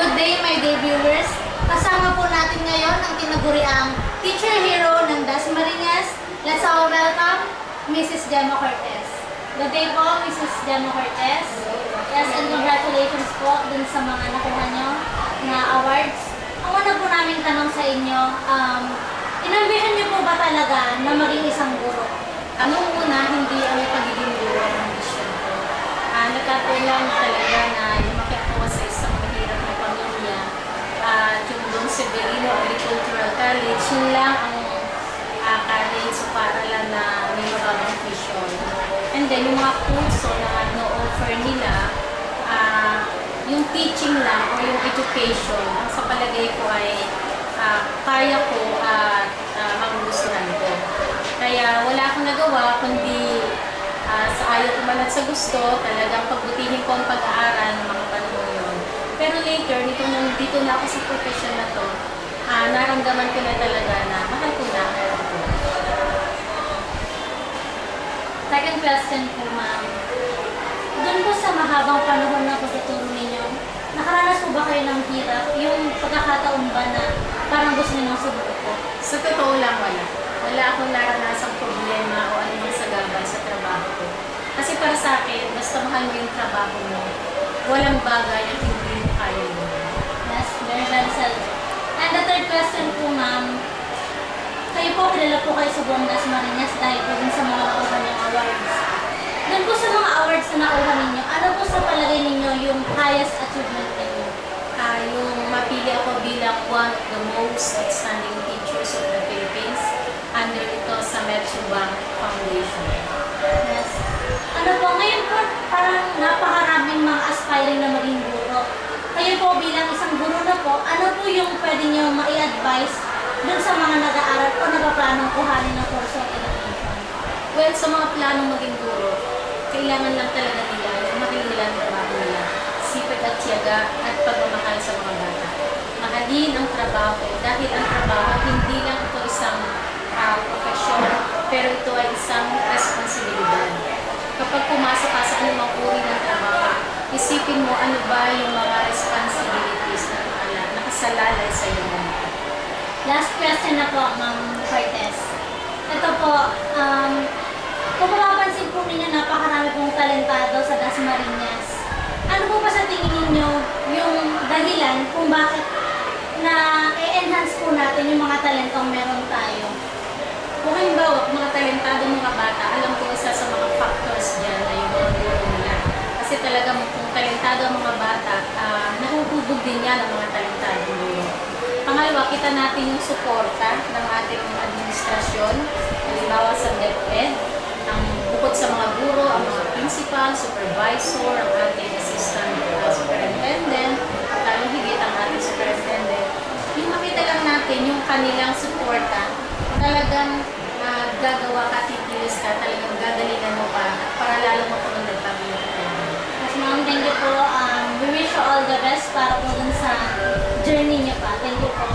Good day, my day viewers. Kasama po natin ngayon ang tinaguriang teacher hero ng Dasmariñas. Let's all welcome Mrs. Gemma Cortez. Good day po, Mrs. Gemma Cortez. Yes, and congratulations po dun sa mga nakuha nyo na awards. Ang una po namin tanong sa inyo, inambihan niyo po ba talaga na maging isang guro? Anong una, hindi ang pagiging guro ang mission ko. Nagkataon lang talaga na lumaki ako sa isang mahirap na pamilya. Yung Don Severino Agricultural College, yun lang ang college o paaralan na may mababang tuition. And then, yung mga kurso na no-offer nila, yung teaching lang o yung education, ang sa palagay ko ay kaya ko at magugustuhan ko. Kaya wala akong nagawa kundi sa ayaw ko man at sa gusto, talagang pagbutihin ko ang pag-aaral ng mga panahon yun. Pero later, dito na ako sa profession na to, naramdaman ko na talaga na mahal ko na ako. Second question po, ma'am. Doon po sa mahabang panahon na pagtuturo ninyo, nakaranas po ba kayo ng hirap? Yung pagkakataon ba na parang gusto niyo subukan po? Sa totoo lang, wala akong naranasang problema o anumang sagabal sa trabaho ko. Kasi para sa akin, basta mahal mo yung trabaho mo, walang bagay ang hindi mo kaya mo. Yes, very well said. And the third question po, ma'am, kayo po, kilala po kayo sa buong Dasmariñas dahil po din sa mga nakuha niyong awards. Doon po sa mga awards na nakuha ninyo, ano po sa palagay ninyo yung highest achievement ninyo? Yung mapili ako bilang one of the most outstanding teachers of the Philippines under ito sa Metsubank Foundation. Yes. Ano po, ngayon po, parang napakaraming mga aspiring na maging guro. Kayo po bilang isang guro na po, ano po yung pwede nyo ma-i-advise dun sa mga nag-aaral o nagaplanong kuhanin ng kurso education? Well, sa mga planong maging guro, kailangan lang talaga nila yung makilingan ng trabaho nila, sipag at tiyaga at pagmamahal sa mga bata. Mahalin ang trabaho dahil ang trabaho hindi lang ito isang profesyon, pero ito ay isang responsibilidad. Kapag pumasok ka sa anumang uri ng trabaho, isipin mo ano ba yung mga responsibilities na nakasalalay sa iyo. Last question na po, Ma'am Cortez. Ito po, kung mapapansin po ninyo, napakarami pong talentado sa Dasmariñas. Ano po ba sa tingin ninyo yung dahilan kung bakit na-enhance po natin yung mga talentong meron tayo? Kung halimbawa, mga talentado mga bata, alam ko isa sa mga factors dyan na yung mga guro nila. Kasi talaga kung talentado ang mga bata, nahuhubog din yan ang mga talentado guro. Pangalawa, kita natin yung suporta ng ating administrasyon, halimbawa sa DepEd, bukod sa mga guro, ang mga principal, supervisor, ang ating assistant superintendent, at lalong higit ang ating superintendent. Yung makita lang natin yung kanilang suporta, talagang gagawa ka, titilis ka, talagang gagalingan mo pa para lalo mo kung nagpapilip ka. Yes, ma'am, thank you po. We wish you all the best para po dun sa journey niyo pa. Thank you po.